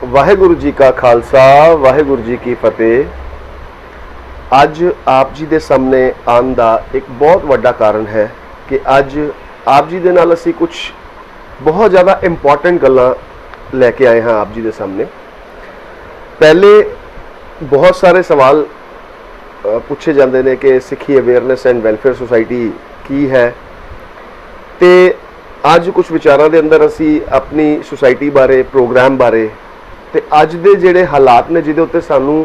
वाहेगुरु जी का खालसा वाहेगुरु जी की फतेह। अज आप जी के सामने आने का एक बहुत वड्डा कारण है कि अज आप जी के नाल असी कुछ बहुत ज़्यादा इंपॉर्टेंट गल्लां लैके आए हैं आप जी के सामने। पहले बहुत सारे सवाल पूछे जाते हैं कि सिक्खी अवेयरनेस एंड वैलफेयर सोसाइटी की है, तो अज कुछ विचारों के अंदर असी अपनी सोसाइटी बारे प्रोग्राम बारे ते अज दे जिहड़े हालात ने जिहदे उत्ते सानू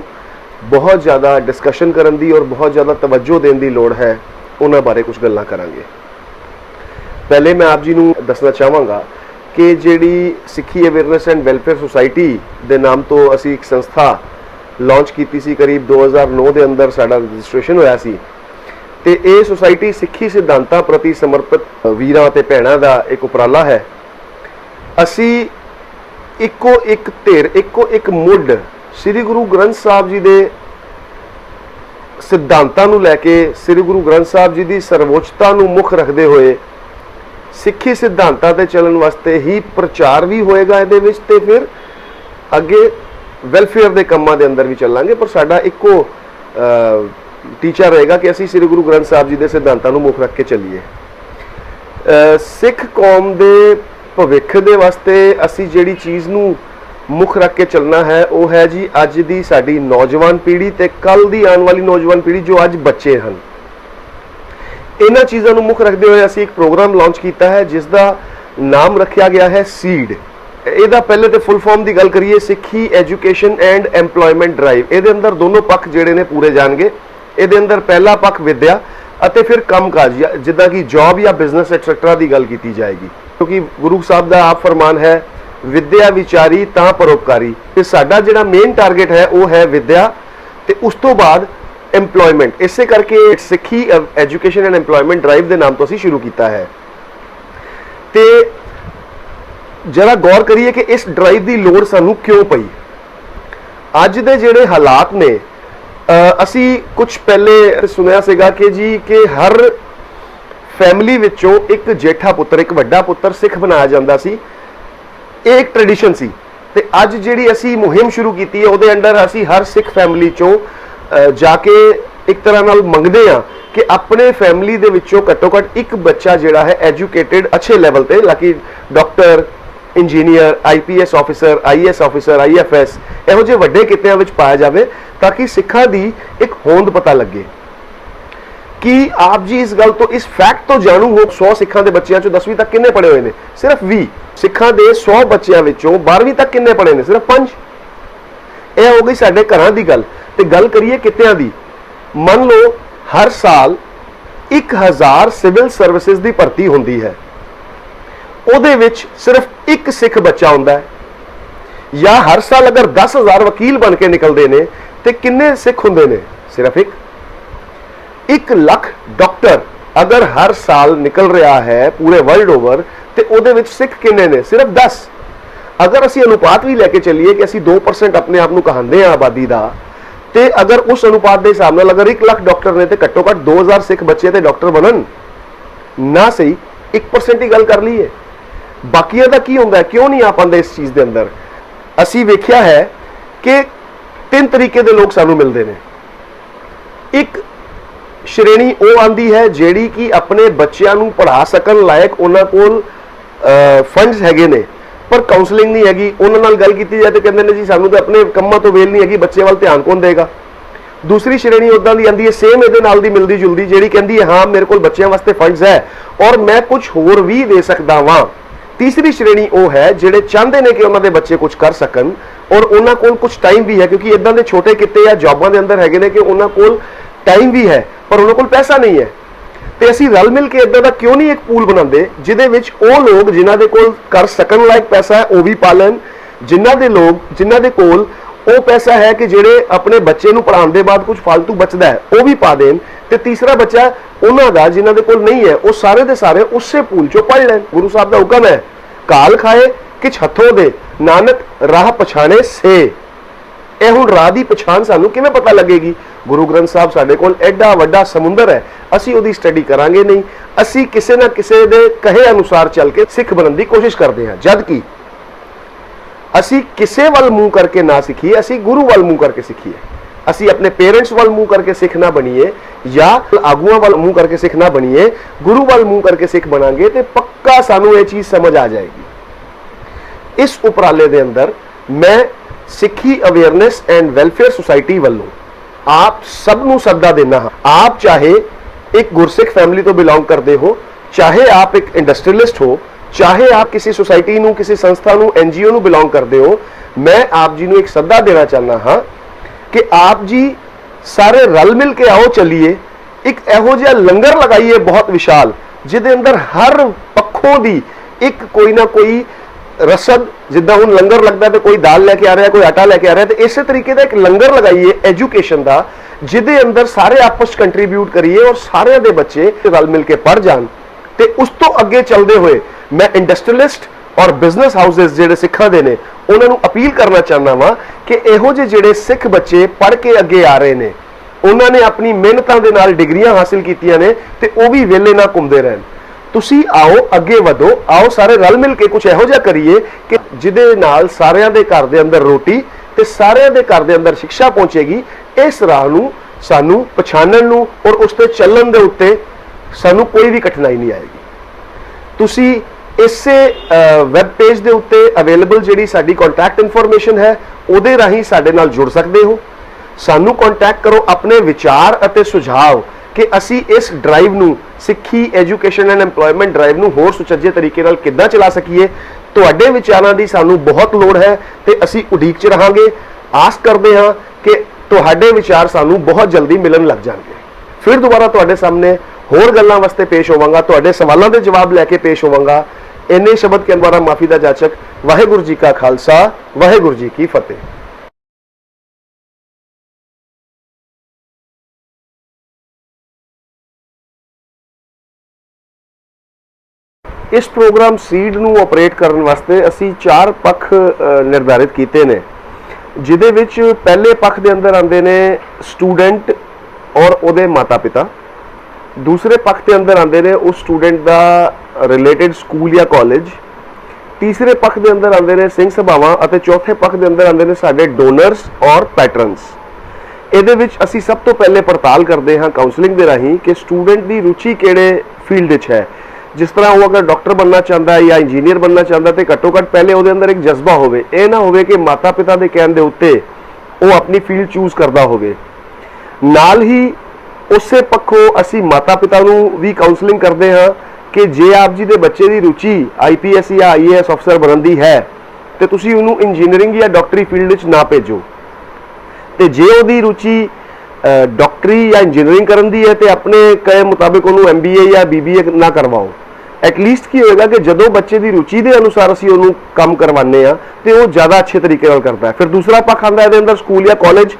बहुत ज़्यादा डिस्कशन करन दी और बहुत ज़्यादा तवज्जो देने की लोड़ है, उन्हां बारे कुछ गल्लां करांगे। पहले मैं आप जी नूं दसना चाहांगा कि जिहड़ी सिक्खी अवेयरनेस एंड वैलफेयर सोसाइटी दे नाम तो असी एक संस्था लॉन्च की सी करीब 2009 के अंदर साडा रजिस्ट्रेशन होया सी, ते ये सोसाइटी सिक्खी सिद्धांतां प्रति समर्पित वीरां ते भैणां दा एक उपराला है। असी इक्को एक धिर इक्को एक मुड श्री गुरु ग्रंथ साहब जी दे सिद्धांतां नूं लैके श्री गुरु ग्रंथ साहब जी दी सर्वोच्चता नूं मुख रखते हुए सिक्खी सिद्धांतां ते चलण वास्ते ही प्रचार भी होएगा इहदे विच, ते फिर अगे वैलफेयर के कामों के अंदर भी चलांगे। पर साडा इक्को टीचा रहेगा कि असी श्री गुरु ग्रंथ साहब जी के सिद्धांतों मुख रख के चलीए। सिख कौम के भविख के वास्ते असी जिहड़ी चीज़ नूं मुख रख के चलना है वो है जी अज दी साडी नौजवान पीढ़ी ते कल दी आने वाली नौजवान पीढ़ी जो अज बच्चे हैं। इन्हां चीज़ों नूं मुख रखते हुए असी एक प्रोग्राम लॉन्च किया है जिसका नाम रखा गया है सीड। ਇਹਦਾ पहले तो फुल फॉर्म की गल करिए सिक्खी एजुकेशन एंड एम्पलॉयमेंट ड्राइव। ये अंदर दोनों पक्ष जोड़े ने पूरे जाएंगे। ये अंदर पहला पक्ष विद्या और फिर कामकाज जिदा कि जॉब या बिजनेस एक्सेट्रा की गल की जाएगी, क्योंकि गुरु साहब का आप फरमान है विद्या विचारी तां परोपकारी। तो साडा जिहड़ा मेन टारगेट है वो है विद्या ते उस तो बाद एम्पलॉयमेंट। इसे करके सिक्खी एजुकेशन एंड एम्पलॉयमेंट ड्राइव के नाम तो असीं शुरू किया है। तो जरा गौर करिए कि इस ड्राइव की लोड़ सानू क्यों पई। अज दे जिहड़े हालात ने असी कुछ पहले सुनिया सीगा कि जी कि हर फैमिली विचों एक जेठा पुत्र एक वड्डा पुत्र सिख बनाया जाता सी, एक ट्रेडिशन सी। ते अज जिहड़ी असी मुहिम शुरू की है उहदे अंडर असी हर सिख फैमिली चों जाके एक तरह नाल मंगदे आ कि अपने फैमिली दे विचों घट्टो घट्ट एक बच्चा जिहड़ा है एजुकेटेड अच्छे लैवल ते लाकि doctor engineer IPS officer IAS officer IFS इहो ਜਿਹੇ ਵੱਡੇ ਕਿੱਤਿਆਂ ਵਿੱਚ पाया जाए ताकि सिखा की एक होंद पता लगे। कि आप जी इस गल तो इस फैक्ट तो जानू हो 100 सिखां के बच्चों 10वीं तक किन्ने पढ़े हुए हैं? सिर्फ 20। सिखां के 100 बच्चों 12वीं तक किन्ने पढ़े हैं? सिर्फ 5। यह हो गई साडे घरां दी गल। ते गल करिए कित्तियां दी, मान लो हर साल 1000 सिविल सर्विसेज की भर्ती होंदी है, ਉਹਦੇ ਵਿੱਚ सिर्फ एक सिख बच्चा ਹੁੰਦਾ है। या हर साल अगर 10,000 वकील बन के निकलते हैं तो किन्ने सिख होंगे ने? सिर्फ 1 लाख डॉक्टर अगर हर साल निकल रहा है पूरे वर्ल्ड ओवर तो ਉਹਦੇ ਵਿੱਚ सिख किन्ने ने? सिर्फ 10। अगर असी अनुपात भी लैके चलीए कि असी 2% अपने आप को कहांदे हैं आबादी का, तो अगर उस अनुपात के हिसाब नाल अगर 1 लाख डॉक्टर ने तो घट्टो घट्ट 2000 सिख बच्चे तो डॉक्टर बनन ना। सही 1% ही गल कर लीए, बाकियां दा की होंदा है? क्यों नहीं आ पाते इस चीज़ के अंदर? असी वेख्या है कि 3 तरीके के लोग सानू मिलते हैं। एक श्रेणी वो आती है जिहड़ी कि अपने बच्चों को पढ़ा सकन लायक उन्हां कोल फंड्स हैगे ने पर काउंसलिंग नहीं हैगी। उन्हां नाल गल कीती जाए तो कहंदे ने जी सानू तो अपने कामां तो वेल नहीं हैगी, बच्चे वाल ध्यान कौन देगा। दूसरी श्रेणी उदां दी आंदी है सेम इहदे नाल दी मिलदी जुलदी, जिहड़ी कहंदी है हाँ मेरे कोल बच्चों वास्ते फंड्स है और मैं कुछ होर भी दे सकदा वां। तीसरी श्रेणी वो है जिहड़े चाहते हैं कि उन्होंने बच्चे कुछ कर सकन और उन्होंने कोल कुछ टाइम भी है, क्योंकि इदां दे छोटे किते या जॉबां दे अंदर हैगे ने कि उन्होंने कोल टाइम भी है पर उन्होंने कोल पैसा नहीं है। तो असी रल मिल के इदां दा क्यों नहीं एक पूल बनाते जिहदे विच वो लोग जिन्हां दे कोल कर सकन लायक पैसा है वो भी पा लैन, जिन्हां दे कोल वो पैसा है कि जिहड़े अपने बच्चे नूं पढ़ाउण दे बाद कुछ फालतू बचदा है वो भी पा देन, ते तीसरा बच्चा उन्हां दा जिन्हां दे कोल नहीं है वो सारे दे सारे उसे पूल चों पढ़ लैन। गुरु साहब का हुक्म है काल खाए किछ हथों दे नानक राह पछाणे से। ये हुण राह की पछाण सानू किवें पता लगेगी? गुरु ग्रंथ साहब साडे कोल एडा वड्डा समुंदर है, असी उहदी स्टडी करांगे नहीं, असी किसी ना किसी दे कहे अनुसार चल के सिख बनने की कोशिश करते हैं। जबकि ਅਸੀਂ ਕਿਸੇ ਵੱਲ ਮੂੰਹ ਕਰਕੇ ਨਾ ਸਿੱਖੀਏ, ਅਸੀਂ ਗੁਰੂ ਵੱਲ ਮੂੰਹ ਕਰਕੇ ਸਿੱਖੀਏ। ਅਸੀਂ ਆਪਣੇ ਪੇਰੈਂਟਸ ਵੱਲ ਮੂੰਹ ਕਰਕੇ ਸਿੱਖ ਨਾ ਬਣੀਏ ਜਾਂ ਆਗੂਆਂ ਵੱਲ ਮੂੰਹ ਕਰਕੇ ਸਿੱਖ ਨਾ ਬਣੀਏ, ਗੁਰੂ ਵੱਲ ਮੂੰਹ ਕਰਕੇ ਸਿੱਖ ਬਣਾਂਗੇ ਤੇ ਪੱਕਾ ਸਾਨੂੰ ਇਹ ਚੀਜ਼ ਸਮਝ ਆ ਜਾਏਗੀ। ਇਸ ਉਪਰਾਲੇ ਦੇ ਅੰਦਰ ਮੈਂ ਸਿੱਖੀ ਅਵੇਅਰਨੈਸ ਐਂਡ ਵੈਲਫੇਅਰ ਸੁਸਾਇਟੀ ਵੱਲੋਂ ਆਪ ਸਭ ਨੂੰ ਸੱਦਾ ਦੇਣਾ ਹਾਂ। ਆਪ ਚਾਹੇ ਇੱਕ ਗੁਰਸਿੱਖ ਫੈਮਿਲੀ ਤੋਂ ਬਿਲੋਂਗ ਕਰਦੇ ਹੋ, ਚਾਹੇ ਆਪ ਇੱਕ ਇੰਡਸਟਰੀਅਲਿਸਟ ਹੋ, ਚਾਹੇ ਆਪ ਕਿਸੇ ਸੁਸਾਇਟੀ ਨੂੰ, ਕਿਸੇ ਸੰਸਥਾ ਨੂੰ, NGO ਨੂੰ ਬਿਲੋਂਗ ਕਰਦੇ ਹੋ, ਮੈਂ ਆਪ ਜੀ ਨੂੰ ਇੱਕ ਸੱਦਾ ਦੇਣਾ ਚਾਹੁੰਦਾ ਹਾਂ ਕਿ ਆਪ ਜੀ ਸਾਰੇ ਰਲ ਮਿਲ ਕੇ ਆਓ, ਚੱਲੀਏ ਇੱਕ ਇਹੋ ਜਿਹਾ ਲੰਗਰ ਲਗਾਈਏ ਬਹੁਤ ਵਿਸ਼ਾਲ, ਜਿਹਦੇ ਅੰਦਰ ਹਰ ਪੱਖੋਂ ਦੀ ਇੱਕ ਕੋਈ ਨਾ ਕੋਈ ਰਸਦ, ਜਿੱਦਾਂ ਹੁਣ ਲੰਗਰ ਲੱਗਦਾ ਤੇ ਕੋਈ ਦਾਲ ਲੈ ਕੇ ਆ ਰਿਹਾ, ਕੋਈ ਆਟਾ ਲੈ ਕੇ ਆ ਰਿਹਾ, ਤੇ ਇਸੇ ਤਰੀਕੇ ਦਾ ਇੱਕ ਲੰਗਰ ਲਗਾਈਏ ਐਜੂਕੇਸ਼ਨ ਦਾ, ਜਿਹਦੇ ਅੰਦਰ ਸਾਰੇ ਆਪਸ ਵਿੱਚ ਕੰਟਰੀਬਿਊਟ ਕਰੀਏ ਔਰ ਸਾਰਿਆਂ ਦੇ ਬੱਚੇ ਰਲ ਮਿਲ ਕੇ ਪੜ੍ਹ ਜਾਣ। ਤੇ ਉਸ ਤੋਂ ਅੱਗੇ ਚੱਲਦੇ ਹੋਏ ਮੈਂ ਇੰਡਸਟਰੀਅਲਿਸਟ ਔਰ ਬਿਜ਼ਨਸ ਹਾਊਸਸ ਜਿਹੜੇ ਸਿੱਖਾਂ ਦੇ ਨੇ ਉਹਨਾਂ ਨੂੰ ਅਪੀਲ ਕਰਨਾ ਚਾਹੁੰਦਾ ਵਾਂ ਕਿ ਇਹੋ ਜਿਹੇ ਜਿਹੜੇ ਸਿੱਖ ਬੱਚੇ ਪੜ੍ਹ ਕੇ ਅੱਗੇ ਆ ਰਹੇ ਨੇ, ਉਹਨਾਂ ਨੇ ਆਪਣੀ ਮਿਹਨਤਾਂ ਦੇ ਨਾਲ ਡਿਗਰੀਆਂ ਹਾਸਿਲ ਕੀਤੀਆਂ ਨੇ ਤੇ ਉਹ ਵੀ ਵਿਹਲੇ ਨਾ ਘੁੰਮਦੇ ਰਹਿਣ। ਤੁਸੀਂ ਆਓ, ਅੱਗੇ ਵਧੋ, ਆਓ ਸਾਰੇ ਰਲ ਮਿਲ ਕੇ ਕੁਝ ਇਹੋ ਜਿਹਾ ਕਰੀਏ ਕਿ ਜਿਹਦੇ ਨਾਲ ਸਾਰਿਆਂ ਦੇ ਘਰ ਦੇ ਅੰਦਰ ਰੋਟੀ ਤੇ ਸਾਰਿਆਂ ਦੇ ਘਰ ਦੇ ਅੰਦਰ ਸਿੱਖਿਆ ਪਹੁੰਚੇਗੀ। ਇਸ ਰਾਹ ਨੂੰ ਸਾਨੂੰ ਪਛਾਣਨ ਨੂੰ ਔਰ ਉਸ ਤੇ ਚੱਲਣ ਦੇ ਉੱਤੇ ਸਾਨੂੰ ਕੋਈ ਵੀ ਕਠਿਨਾਈ ਨਹੀਂ ਆਏਗੀ। ਤੁਸੀਂ ਇਸੇ ਵੈਬ ਪੇਜ ਦੇ ਉੱਤੇ ਅਵੇਲੇਬਲ ਜਿਹੜੀ ਸਾਡੀ ਕੰਟੈਕਟ ਇਨਫੋਰਮੇਸ਼ਨ ਹੈ ਉਹਦੇ ਰਾਹੀਂ ਸਾਡੇ ਨਾਲ ਜੁੜ ਸਕਦੇ ਹੋ। ਸਾਨੂੰ ਕੰਟੈਕਟ ਕਰੋ ਆਪਣੇ ਵਿਚਾਰ ਅਤੇ ਸੁਝਾਅ ਕਿ ਅਸੀਂ ਇਸ ਡਰਾਈਵ ਨੂੰ, ਸਿੱਖੀ ਐਜੂਕੇਸ਼ਨ ਐਂਡ ਐਮਪਲੋਇਮੈਂਟ ਡਰਾਈਵ ਨੂੰ ਹੋਰ ਸੁਚੱਜੇ ਤਰੀਕੇ ਨਾਲ ਕਿੱਦਾਂ ਚਲਾ ਸਕੀਏ। ਤੁਹਾਡੇ ਵਿਚਾਰਾਂ ਦੀ ਸਾਨੂੰ ਬਹੁਤ ਲੋੜ ਹੈ ਤੇ ਅਸੀਂ ਉਡੀਕ 'ਚ ਰਹਾਂਗੇ। ਆਸ ਕਰਦੇ ਹਾਂ ਕਿ ਤੁਹਾਡੇ ਵਿਚਾਰ ਸਾਨੂੰ ਬਹੁਤ ਜਲਦੀ ਮਿਲਣ ਲੱਗ ਜਾਣਗੇ। ਫਿਰ ਦੁਬਾਰਾ ਤੁਹਾਡੇ ਸਾਹਮਣੇ ਹੋਰ ਗੱਲਾਂ ਵਾਸਤੇ ਪੇਸ਼ ਹੋਵਾਂਗਾ, ਤੁਹਾਡੇ ਸਵਾਲਾਂ ਦੇ ਜਵਾਬ ਲੈ ਕੇ ਪੇਸ਼ ਹੋਵਾਂਗਾ। ਇੰਨੇ ਸ਼ਬਦ ਕੇ ਦੁਆਰਾ ਮਾਫੀ ਦਾ ਜਾਚਕ। ਵਾਹਿਗੁਰੂ ਜੀ ਕਾ ਖਾਲਸਾ, ਵਾਹਿਗੁਰੂ ਜੀ ਕੀ ਫਤਿਹ। ਇਸ ਪ੍ਰੋਗਰਾਮ ਸੀਡ ਨੂੰ ਆਪਰੇਟ ਕਰਨ ਵਾਸਤੇ ਅਸੀਂ 4 ਪੱਖ ਨਿਰਧਾਰਿਤ ਕੀਤੇ ਨੇ, ਜਿਹਦੇ ਵਿੱਚ ਪਹਿਲੇ ਪੱਖ ਦੇ ਅੰਦਰ ਆਉਂਦੇ ਨੇ ਸਟੂਡੈਂਟ ਔਰ ਉਹਦੇ ਮਾਤਾ ਪਿਤਾ। ਦੂਸਰੇ ਪੱਖ ਦੇ ਅੰਦਰ ਆਉਂਦੇ ਨੇ ਉਸ ਸਟੂਡੈਂਟ ਦਾ ਰਿਲੇਟਡ ਸਕੂਲ ਜਾਂ ਕਾਲਜ। ਤੀਸਰੇ ਪੱਖ ਦੇ ਅੰਦਰ ਆਉਂਦੇ ਨੇ ਸਿੰਘ ਸਭਾਵਾਂ ਅਤੇ ਚੌਥੇ ਪੱਖ ਦੇ ਅੰਦਰ ਆਉਂਦੇ ਨੇ ਸਾਡੇ ਡੋਨਰਸ ਔਰ ਪੈਟਰਨਸ। ਇਹਦੇ ਵਿੱਚ ਅਸੀਂ ਸਭ ਤੋਂ ਪਹਿਲੇ ਪੜਤਾਲ ਕਰਦੇ ਹਾਂ ਕਾਉਂਸਲਿੰਗ ਦੇ ਰਾਹੀਂ ਕਿ ਸਟੂਡੈਂਟ ਦੀ ਰੁਚੀ ਕਿਹੜੇ ਫੀਲਡ ਵਿੱਚ ਹੈ। ਜਿਸ ਤਰ੍ਹਾਂ ਉਹ ਅਗਰ ਡਾਕਟਰ ਬਣਨਾ ਚਾਹੁੰਦਾ ਹੈ ਜਾਂ ਇੰਜੀਨੀਅਰ ਬਣਨਾ ਚਾਹੁੰਦਾ ਤੇ ਘੱਟੋ ਘੱਟ ਪਹਿਲੇ ਉਹਦੇ ਅੰਦਰ ਇੱਕ ਜਜ਼ਬਾ ਹੋਵੇ। ਇਹ ਨਾ ਹੋਵੇ ਕਿ ਮਾਤਾ ਪਿਤਾ ਦੇ ਕਹਿਣ ਦੇ ਉੱਤੇ ਉਹ ਆਪਣੀ ਫੀਲਡ ਚੂਜ਼ ਕਰਦਾ ਹੋਵੇ। ਨਾਲ ਹੀ ਉਸੇ ਪੱਖੋਂ ਅਸੀਂ ਮਾਤਾ ਪਿਤਾ ਨੂੰ ਵੀ ਕਾਉਂਸਲਿੰਗ ਕਰਦੇ ਹਾਂ ਕਿ ਜੇ ਆਪ ਜੀ ਦੇ ਬੱਚੇ ਦੀ ਰੁਚੀ IPS ਜਾਂ IAS ਅਫਸਰ ਬਣਨ ਦੀ ਹੈ ਤੇ ਤੁਸੀਂ ਉਹਨੂੰ ਇੰਜੀਨੀਅਰਿੰਗ ਜਾਂ ਡਾਕਟਰੀ ਫੀਲਡ ਵਿੱਚ ਨਾ ਭੇਜੋ, ਤੇ ਜੇ ਉਹਦੀ ਰੁਚੀ ਡਾਕਟਰੀ ਜਾਂ ਇੰਜੀਨੀਅਰਿੰਗ ਕਰਨ ਦੀ ਹੈ ਤੇ ਆਪਣੇ ਕਹੇ ਮੁਤਾਬਿਕ ਉਹਨੂੰ MBA ਜਾਂ BBA ਨਾ ਕਰਵਾਓ। ਐਟਲੀਸਟ ਕੀ ਹੋਏਗਾ ਕਿ ਜਦੋਂ ਬੱਚੇ ਦੀ ਰੁਚੀ ਦੇ ਅਨੁਸਾਰ ਅਸੀਂ ਉਹਨੂੰ ਕੰਮ ਕਰਵਾਉਂਦੇ ਆ ਤੇ ਉਹ ਜ਼ਿਆਦਾ ਅੱਛੇ ਤਰੀਕੇ ਨਾਲ ਕਰਦਾ ਹੈ। ਫਿਰ ਦੂਸਰਾ ਪੱਖ ਆਉਂਦਾ ਇਹਦੇ ਅੰਦਰ ਸਕੂਲ ਜਾਂ ਕਾਲਜ।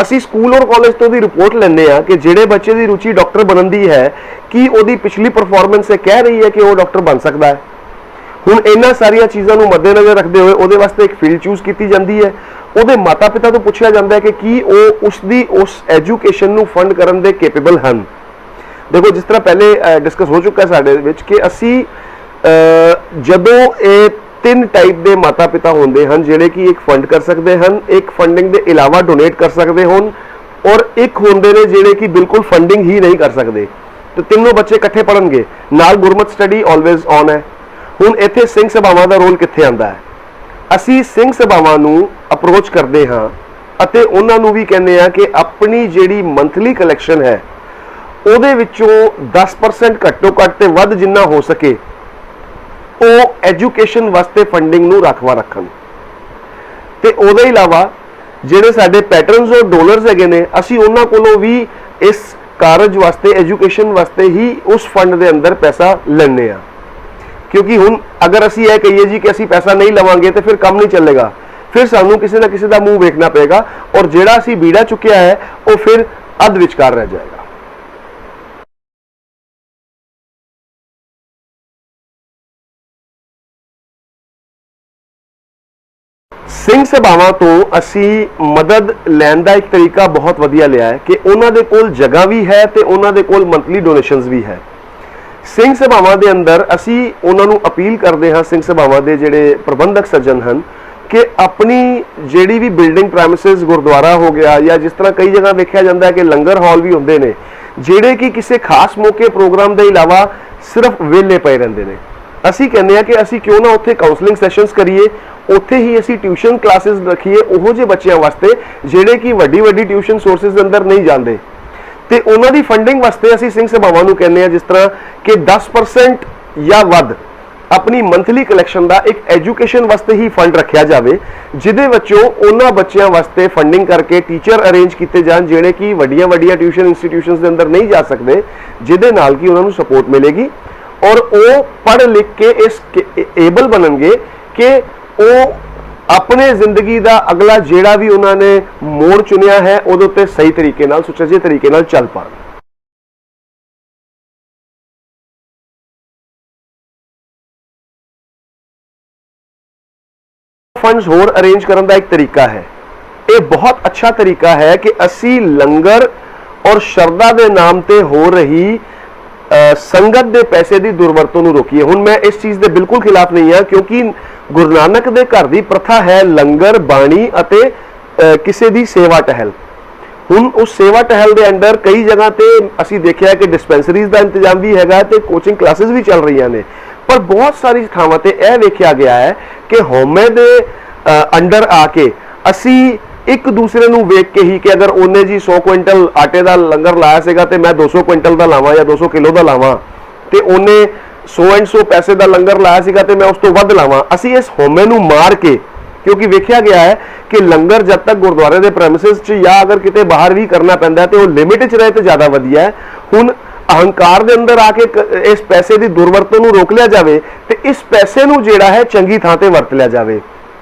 ਅਸੀਂ ਸਕੂਲ ਔਰ ਕਾਲਜ ਤੋਂ ਦੀ ਰਿਪੋਰਟ ਲੈਂਦੇ ਆ ਕਿ ਜਿਹੜੇ ਬੱਚੇ ਦੀ ਰੁਚੀ ਡਾਕਟਰ ਬਣਨ ਦੀ ਹੈ, ਕੀ ਉਹਦੀ ਪਿਛਲੀ ਪਰਫਾਰਮੈਂਸ ਇਹ ਕਹਿ ਰਹੀ ਹੈ ਕਿ ਉਹ ਡਾਕਟਰ ਬਣ ਸਕਦਾ ਹੈ। ਹੁਣ ਇਹਨਾਂ ਸਾਰੀਆਂ ਚੀਜ਼ਾਂ ਨੂੰ ਮੱਦੇਨਜ਼ਰ ਰੱਖਦੇ ਹੋਏ ਉਹਦੇ ਵਾਸਤੇ ਇੱਕ ਫੀਲਡ ਚੂਜ਼ ਕੀਤੀ ਜਾਂਦੀ ਹੈ। ਉਹਦੇ ਮਾਤਾ ਪਿਤਾ ਤੋਂ ਪੁੱਛਿਆ ਜਾਂਦਾ ਹੈ ਕਿ ਕੀ ਉਹ ਉਸ ਐਜੂਕੇਸ਼ਨ ਨੂੰ ਫੰਡ ਕਰਨ ਦੇ ਕੈਪੇਬਲ ਹਨ। ਦੇਖੋ, ਜਿਸ ਤਰ੍ਹਾਂ ਪਹਿਲੇ ਡਿਸਕਸ ਹੋ ਚੁੱਕਾ ਸਾਡੇ ਵਿੱਚ ਕਿ ਅਸੀਂ ਜਦੋਂ ਇਹ 3 ਟਾਈਪ ਦੇ ਮਾਤਾ ਪਿਤਾ ਹੁੰਦੇ ਹਨ ਜਿਹੜੇ ਕਿ ਇੱਕ ਫੰਡ ਕਰ ਸਕਦੇ ਹਨ, ਇੱਕ ਫੰਡਿੰਗ ਦੇ ਇਲਾਵਾ ਡੋਨੇਟ ਕਰ ਸਕਦੇ ਹੋਣ, ਔਰ ਇੱਕ ਹੁੰਦੇ ਨੇ ਜਿਹੜੇ ਕਿ ਬਿਲਕੁਲ ਫੰਡਿੰਗ ਹੀ ਨਹੀਂ ਕਰ ਸਕਦੇ। ਤੇ ਤਿੰਨੋਂ ਬੱਚੇ ਇਕੱਠੇ ਪੜ੍ਹਨਗੇ। ਨਾਲ ਗੁਰਮਤ ਸਟੱਡੀ ਆਲਵੇਜ਼ ਔਨ ਹੈ। ਹੁਣ ਇੱਥੇ ਸਿੰਘ ਸਭਾਵਾਂ ਦਾ ਰੋਲ ਕਿੱਥੇ ਆਉਂਦਾ ਹੈ? ਅਸੀਂ ਸਿੰਘ ਸਭਾਵਾਂ ਨੂੰ ਅਪਰੋਚ ਕਰਦੇ ਹਾਂ ਅਤੇ ਉਹਨਾਂ ਨੂੰ ਵੀ ਕਹਿੰਦੇ ਹਾਂ ਕਿ ਆਪਣੀ ਜਿਹੜੀ ਮੰਥਲੀ ਕਲੈਕਸ਼ਨ ਹੈ ਉਹਦੇ ਵਿੱਚੋਂ 10% ਘੱਟੋ ਘੱਟ ਤੇ ਵੱਧ ਜਿੰਨਾ ਹੋ ਸਕੇ ਉਹ ਐਜੂਕੇਸ਼ਨ ਵਾਸਤੇ ਫੰਡਿੰਗ ਨੂੰ ਰਾਖਵਾ ਰੱਖਣ। ਤੇ ਉਹਦੇ ਇਲਾਵਾ ਜਿਹੜੇ ਸਾਡੇ ਪੈਟਰਨਸ ਔਰ ਡੋਨਰਸ ਹੈਗੇ ਨੇ, ਅਸੀਂ ਉਹਨਾਂ ਕੋਲੋਂ ਵੀ ਇਸ ਕਾਰਜ ਵਾਸਤੇ, ਐਜੂਕੇਸ਼ਨ ਵਾਸਤੇ ਹੀ ਉਸ ਫੰਡ ਦੇ ਅੰਦਰ ਪੈਸਾ ਲੈਂਦੇ ਆ। ਕਿਉਂਕਿ ਹੁਣ ਅਗਰ ਅਸੀਂ ਇਹ ਕਹੀਏ ਜੀ ਕਿ ਅਸੀਂ ਪੈਸਾ ਨਹੀਂ ਲਵਾਂਗੇ ਤੇ ਫਿਰ ਕੰਮ ਨਹੀਂ ਚੱਲੇਗਾ। ਫਿਰ ਸਾਨੂੰ ਕਿਸੇ ਨਾ ਕਿਸੇ ਦਾ ਮੂੰਹ ਵੇਖਣਾ ਪਏਗਾ ਔਰ ਜਿਹੜਾ ਅਸੀਂ ਬੀੜਾ ਚੁੱਕਿਆ ਹੈ ਉਹ ਫਿਰ ਅੱਧ ਵਿਚਕਾਰ ਰਹਿ ਜਾਏਗਾ। ਸਿੰਘ ਸਭਾਵਾਂ ਤੋਂ ਅਸੀਂ ਮਦਦ ਲੈਣ ਦਾ ਇੱਕ ਤਰੀਕਾ ਬਹੁਤ ਵਧੀਆ ਲਿਆ ਹੈ ਕਿ ਉਹਨਾਂ ਦੇ ਕੋਲ ਜਗ੍ਹਾ ਵੀ ਹੈ ਤੇ ਉਹਨਾਂ ਦੇ ਕੋਲ ਮੰਥਲੀ ਡੋਨੇਸ਼ਨਸ ਵੀ ਹੈ। ਸਿੰਘ ਸਭਾਵਾਂ ਦੇ ਅੰਦਰ ਅਸੀਂ ਉਹਨਾਂ ਨੂੰ ਅਪੀਲ ਕਰਦੇ ਹਾਂ, ਸਿੰਘ ਸਭਾਵਾਂ ਦੇ ਜਿਹੜੇ ਪ੍ਰਬੰਧਕ ਸੱਜਣ ਹਨ कि अपनी ਜਿਹੜੀ ਵੀ ਬਿਲਡਿੰਗ ਪ੍ਰੈਮਿਸਿਸ ਗੁਰਦੁਆਰਾ ਹੋ ਗਿਆ ਜਾਂ ਜਿਸ ਤਰ੍ਹਾਂ ਕਈ ਜਗ੍ਹਾ ਵੇਖਿਆ ਜਾਂਦਾ ਹੈ ਕਿ ਲੰਗਰ ਹਾਲ ਵੀ ਹੁੰਦੇ ਨੇ ਜਿਹੜੇ ਕਿ ਕਿਸੇ ਖਾਸ ਮੌਕੇ ਪ੍ਰੋਗਰਾਮ ਦੇ ਇਲਾਵਾ ਸਿਰਫ ਵਿਹਲੇ ਪਏ ਰਹਿੰਦੇ ਨੇ। ਅਸੀਂ ਕਹਿੰਦੇ ਆ ਕਿ ਅਸੀਂ ਕਿਉਂ ਨਾ ਉੱਥੇ ਕਾਉਂਸਲਿੰਗ ਸੈਸ਼ਨਸ ਕਰੀਏ, ਉੱਥੇ ਹੀ ਅਸੀਂ ਟਿਊਸ਼ਨ ਕਲਾਸਿਸ ਰੱਖੀਏ ਉਹੋ ਜਿਹੇ ਬੱਚਿਆਂ ਵਾਸਤੇ ਜਿਹੜੇ ਕਿ ਵੱਡੀ ਵੱਡੀ ਟਿਊਸ਼ਨ ਸੋਰਸਿਸ ਦੇ ਅੰਦਰ ਨਹੀਂ ਜਾਂਦੇ, ਤੇ ਉਹਨਾਂ ਦੀ ਫੰਡਿੰਗ ਵਾਸਤੇ ਅਸੀਂ ਸਿੰਘ ਸਭਾਵਾਂ ਨੂੰ ਕਹਿੰਦੇ ਆ ਜਿਸ ਤਰ੍ਹਾਂ ਕਿ 10% ਜਾਂ ਵੱਧ ਆਪਣੀ ਮੰਥਲੀ ਕਲੈਕਸ਼ਨ ਦਾ ਇੱਕ ਐਜੂਕੇਸ਼ਨ ਵਾਸਤੇ ਹੀ ਫੰਡ ਰੱਖਿਆ ਜਾਵੇ, ਜਿਹਦੇ ਵਿੱਚੋਂ ਉਹਨਾਂ ਬੱਚਿਆਂ ਵਾਸਤੇ ਫੰਡਿੰਗ ਕਰਕੇ ਟੀਚਰ ਅਰੇਂਜ ਕੀਤੇ ਜਾਣ ਜਿਹੜੇ ਕਿ ਵੱਡੀਆਂ ਵੱਡੀਆਂ ਟਿਊਸ਼ਨ ਇੰਸਟੀਟਿਊਸ਼ਨਸ ਦੇ ਅੰਦਰ ਨਹੀਂ ਜਾ ਸਕਦੇ, ਜਿਹਦੇ ਨਾਲ ਕਿ ਉਹਨਾਂ ਨੂੰ ਸਪੋਰਟ ਮਿਲੇਗੀ ਔਰ ਉਹ ਪੜ੍ਹ ਲਿਖ ਕੇ ਇਸ ਏਬਲ ਬਣਨਗੇ ਕਿ ਉਹ ਆਪਣੇ ਜ਼ਿੰਦਗੀ ਦਾ ਅਗਲਾ ਜਿਹੜਾ ਵੀ ਉਹਨਾਂ ਨੇ ਮੋੜ ਚੁਣਿਆ ਹੈ ਉਹਦੇ ਉੱਤੇ ਸਹੀ ਤਰੀਕੇ ਨਾਲ ਸੁਚੱਜੇ ਤਰੀਕੇ ਨਾਲ ਚੱਲ ਪਾਣ। फंड्स होर अरेंज करने का एक तरीका है, ये बहुत अच्छा तरीका है कि असी लंगर और शरदा के नाम ते हो रही संगत के पैसे की दुर्वरतों को रोकीए। हुण मैं इस चीज़ के बिल्कुल खिलाफ नहीं हाँ, क्योंकि गुरु नानक के घर की प्रथा है लंगर बाणी अते किसी की सेवा टहल। हुण उस सेवा टहल के अंडर कई जगह ते असी देखा कि डिस्पेंसरीज का इंतजाम भी हैगा ते कोचिंग क्लासेस भी चल रही ने, पर बहुत सारी थावां ते यह वेख्या गया है कि होमे दे अंडर आके असी एक दूसरे नूं वेख के ही कि अगर उन्हें जी 100 क्विंटल आटे का लंगर लाया सीगा ते मैं 200 क्विंटल का लावां या 200 किलो का लावां, ते उन्हें 100 पैसे का लंगर लाया सीगा ते मैं उस तो वध लावां। असी इस होमे नूं मार के, क्योंकि वेख्या गया है कि लंगर जब तक गुरुद्वारे के प्रैमिसिस च या अगर किते बाहर भी करना पैंदा है तो लिमिट च रहे तो ज़्यादा वधिया है। हुण अहंकार के अंदर आके इस पैसे की दुर्वरतों को रोक लिया जाए तो इस पैसे को जिहड़ा है चंगी थां ते वरत लिया जाए।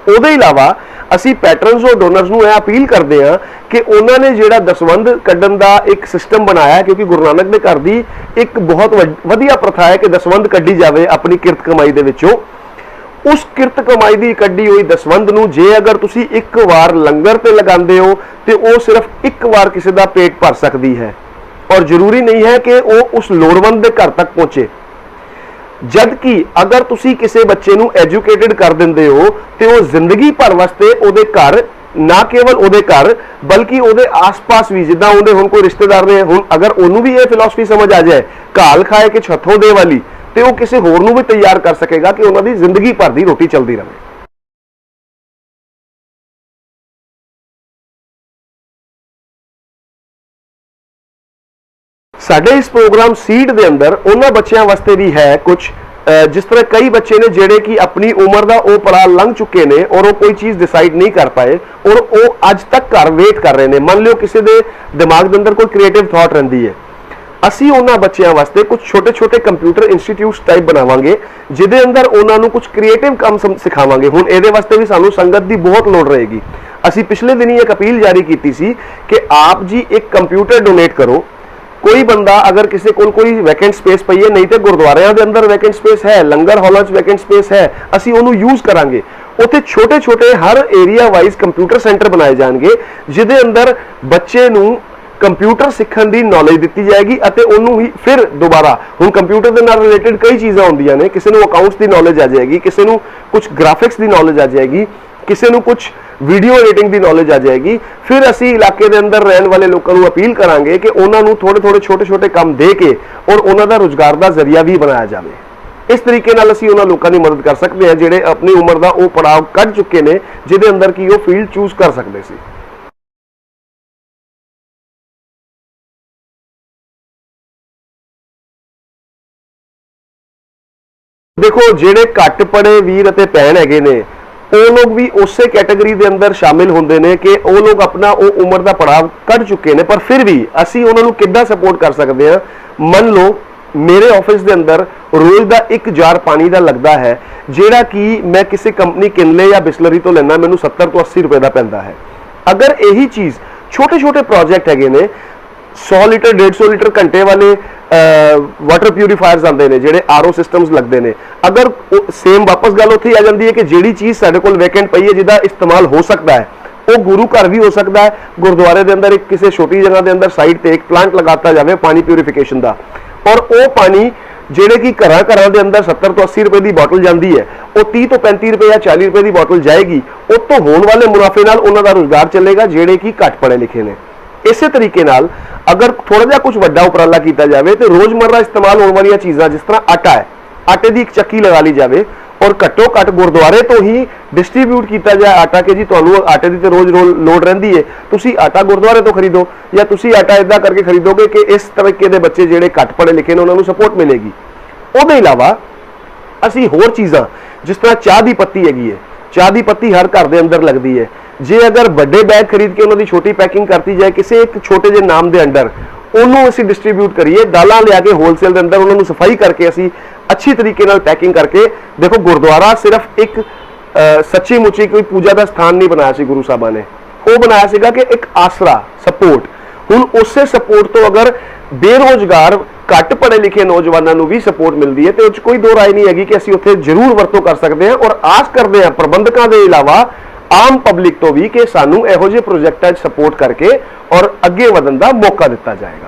उहदे इलावा असी पैटर्नस और डोनर्स नूं यह अपील करते हैं कि उन्होंने जिहड़ा दसवंध कड्ढण का एक सिस्टम बनाया, क्योंकि गुरु नानक के घर की एक बहुत वधिया प्रथा है कि दसवंध कड्ढी जाए अपनी किरत कमाई दे विचों। उस किरत कमाई की कड्ढी हुई दसवंध नूं जे अगर तुसी एक बार लंगर ते लगांदे हो तो वह सिर्फ एक बार किसी का पेट भर सकती है और जरूरी नहीं है कि वो उस लोड़वंद के घर तक पहुंचे। जबकि अगर तुसी किसी बच्चे नूं एजुकेटेड कर दिंदे हो तो वो जिंदगी भर वास्ते उहदे घर ना केवल उहदे घर बल्कि उहदे आस पास भी, जिद्दां उहदे हुण कोई रिश्तेदार ने, हुण अगर उहनूं भी ये फिलॉसफी समझ आ जाए घाल खाए कि छत्थों दे वाली, तो वो किसी होर नूं भी तैयार कर सकेगा कि उन्हां दी जिंदगी भर दी रोटी चलती रहे। साडे इस प्रोग्राम सीड दे अंदर उन्हां बच्चों वास्ते भी है कुछ, जिस तरह कई बच्चे ने जेडे कि अपनी उम्र का वो पड़ाव लंघ चुके ने और वो कोई चीज़ डिसाइड नहीं कर पाए और वो अज तक घर वेट कर रहे हैं। मान लो किसी के दिमाग के अंदर कोई क्रिएटिव थॉट रहिंदी है, असी उन्हां बच्चों वास्ते कुछ छोटे छोटे कंप्यूटर इंस्टीट्यूट्स टाइप बनावांगे जिहदे अंदर उन्होंने कुछ क्रिएटिव काम सिखावांगे। हुण इहदे वास्ते भी सानू संगत की बहुत लोड़ रहेगी। असी पिछले दिन ही एक अपील जारी की सी कि आप जी एक कंप्यूटर डोनेट करो। कोई बंदा अगर किसी को कोई वैकेंट स्पेस पई है, नहीं तो गुरुद्वारियां दे अंदर वैकेंट स्पेस है, लंगर हॉलों च वैकेंट स्पेस है, असी उन्हों यूज करांगे। उत्थे छोटे छोटे हर एरिया वाइज कंप्यूटर सेंटर बनाए जाएंगे जिहदे अंदर बच्चे नूं कंप्यूटर सीखण दी नॉलेज दी जाएगी अते उन्होंने ही फिर दोबारा हुण कंप्यूटर के नाल रिलेटेड कई चीज़ां होंदियां ने, किसी नूं अकाउंट्स की नॉलेज आ जाएगी, किसी नूं कुछ ग्राफिक्स की नॉलेज आ जाएगी, किसी नूं कुछ वीडियो एडिटिंग की नॉलेज आ जाएगी। फिर असी इलाके के अंदर रहने वाले लोगों को अपील करांगे कि उन्होंने थोड़े थोड़े छोटे छोटे काम दे के और उन्हों का रोजगार का जरिया भी बनाया जाए। इस तरीके नाल असी उन्होंने लोगों की मदद कर सकते हैं जिहड़े अपनी उम्र का वो पड़ाव कढ़ चुके हैं जिहदे अंदर कि वो फील्ड चूज कर सकते सी। देखो जिहड़े घट पढ़े वीर अते भैन हैगे ने वो लोग भी उस कैटेगरी के अंदर शामिल होंगे ने कि वो लोग अपना वो उम्र का पड़ाव कढ़ चुके हैं, पर फिर भी असी उन्होंने किद्दां सपोर्ट कर सकते हैं। मन लो मेरे ऑफिस के अंदर रोज का एक जार पानी का लगता है जिहड़ा कि मैं किसी कंपनी किनले या बिस्लरी तो लेना मैनू 70 तो 80 रुपए का पैंदा है। अगर यही चीज़ छोटे छोटे प्रोजेक्ट हैगे ने 100 लीटर 150 लीटर घंटे वाले वाटर प्यूरीफायर्स आते हैं जिहड़े RO सिस्टम्स लगते हैं, अगर सेम वापस गल उत्थे आ जाती है कि जिहड़ी चीज़ साडे कोल वैकेंट पई है जिहदा इस्तेमाल हो सकता है वो गुरु घर भी हो सकता है, गुरुद्वारे के अंदर एक किसी छोटी जगह के अंदर साइड पर एक प्लांट लगाता जाए पानी प्यूरीफिकेशन का, और वो पानी ਜਿਹੜੇ ਕਿ ਘਰਾਂ ਦੇ ਅੰਦਰ 70 ਤੋਂ 80 ਰੁਪਏ ਦੀ ਬੋਟਲ ਜਾਂਦੀ ਹੈ, ਉਹ 30 ਤੋਂ 35 ਰੁਪਏ ਜਾਂ 40 ਰੁਪਏ ਦੀ ਬੋਟਲ ਜਾਏਗੀ। ਉਹ ਤੋਂ ਹੋਣ ਵਾਲੇ ਮੁਨਾਫੇ ਨਾਲ ਉਹਨਾਂ ਦਾ ਰੁਜ਼ਗਾਰ ਚੱਲੇਗਾ, ਜਿਹੜੇ ਕਿ ਘੱਟ ਪੜ੍ਹੇ ਲਿਖੇ ਨੇ। ਇਸੇ ਤਰੀਕੇ ਨਾਲ ਅਗਰ ਥੋੜਾ ਜਿਹਾ ਕੁਝ ਵੱਡਾ ਉਪਰਾਲਾ ਕੀਤਾ ਜਾਵੇ ਤੇ ਰੋਜ਼ਮर्रा ਇਸਤੇਮਾਲ ਹੋਣ ਵਾਲੀਆਂ ਚੀਜ਼ਾਂ, ਜਿਸ ਤਰ੍ਹਾਂ ਆਟਾ ਹੈ, ਆਟੇ ਦੀ ਇੱਕ ਚੱਕੀ ਲਗਾ ਲਈ ਜਾਵੇ ਔਰ ਘੱਟੋ ਘੱਟ ਗੁਰਦੁਆਰੇ ਤੋਂ ਹੀ ਡਿਸਟ੍ਰੀਬਿਊਟ ਕੀਤਾ ਜਾਏ ਆਟਾ, ਕਿ ਜੀ ਤੁਹਾਨੂੰ ਆਟੇ ਦੀ ਤੇ ਰੋਜ਼ ਲੋੜ ਰਹਿੰਦੀ ਹੈ, ਤੁਸੀਂ ਆਟਾ ਗੁਰਦੁਆਰੇ ਤੋਂ ਖਰੀਦੋ, ਜਾਂ ਤੁਸੀਂ ਆਟਾ ਇਦਾਂ ਕਰਕੇ ਖਰੀਦੋਗੇ ਕਿ ਇਸ ਤਰੀਕੇ ਦੇ ਬੱਚੇ ਜਿਹੜੇ ਘੱਟ ਪੜ੍ਹੇ ਲਿਖੇ ਨੇ ਉਹਨਾਂ ਨੂੰ ਸਪੋਰਟ ਮਿਲੇਗੀ। ਉਹਦੇ ਇਲਾਵਾ ਅਸੀਂ ਹੋਰ ਚੀਜ਼ਾਂ, ਜਿਸ ਤਰ੍ਹਾਂ ਚਾਹ ਦੀ ਪੱਤੀ ਹੈਗੀ ਹੈ, ਚਾਹ ਦੀ ਪੱਤੀ ਹਰ ਘਰ ਦੇ ਅੰਦਰ ਲੱਗਦੀ ਹੈ, ਜੇ ਅਗਰ ਵੱਡੇ ਬੈਗ ਖਰੀਦ ਕੇ ਉਹਨਾਂ ਦੀ ਛੋਟੀ ਪੈਕਿੰਗ ਕਰਤੀ ਜਾਏ ਕਿਸੇ ਇੱਕ ਛੋਟੇ ਜਿਹੇ ਨਾਮ ਦੇ ਅੰਡਰ, ਉਹਨੂੰ ਅਸੀਂ ਡਿਸਟ੍ਰੀਬਿਊਟ ਕਰੀਏ, ਦਾਲਾਂ ਲਿਆ ਕੇ ਹੋਲਸੇਲ ਦੇ ਅੰਦਰ ਉਹਨਾਂ ਨੂੰ ਸਫਾਈ ਕਰਕੇ ਅਸੀਂ ਅੱਛੀ ਤਰੀਕੇ ਨਾਲ ਪੈਕਿੰਗ ਕਰਕੇ, ਦੇਖੋ ਗੁਰਦੁਆਰਾ ਸਿਰਫ ਇੱਕ ਸੱਚੀ ਮੁੱਚੀ ਕੋਈ ਪੂਜਾ ਦਾ ਸਥਾਨ ਨਹੀਂ ਬਣਾਇਆ ਸੀ ਗੁਰੂ ਸਾਹਿਬਾਂ ਨੇ, ਉਹ ਬਣਾਇਆ ਸੀਗਾ ਕਿ ਇੱਕ ਆਸਰਾ, ਸਪੋਰਟ। ਹੁਣ ਉਸੇ ਸਪੋਰਟ ਤੋਂ ਅਗਰ ਬੇਰੋਜ਼ਗਾਰ ਘੱਟ ਪੜ੍ਹੇ ਲਿਖੇ ਨੌਜਵਾਨਾਂ ਨੂੰ ਵੀ ਸਪੋਰਟ ਮਿਲਦੀ ਹੈ ਤੇ ਉਹ 'ਚ ਕੋਈ ਦੋ ਰਾਏ ਨਹੀਂ ਹੈਗੀ ਕਿ ਅਸੀਂ ਉੱਥੇ ਜ਼ਰੂਰ ਵਰਤੋਂ ਕਰ ਸਕਦੇ ਹਾਂ। ਔਰ ਆਸ ਕਰਦੇ ਹਾਂ ਪ੍ਰਬੰਧਕਾਂ ਦੇ ਇਲਾਵਾ ਆਮ ਪਬਲਿਕ ਤੋਂ ਵੀ ਕਿ ਸਾਨੂੰ ਇਹੋ ਜਿਹੇ ਪ੍ਰੋਜੈਕਟਾਂ 'ਚ ਸਪੋਰਟ ਕਰਕੇ ਔਰ ਅੱਗੇ ਵਧਣ ਦਾ ਮੌਕਾ ਦਿੱਤਾ ਜਾਏਗਾ।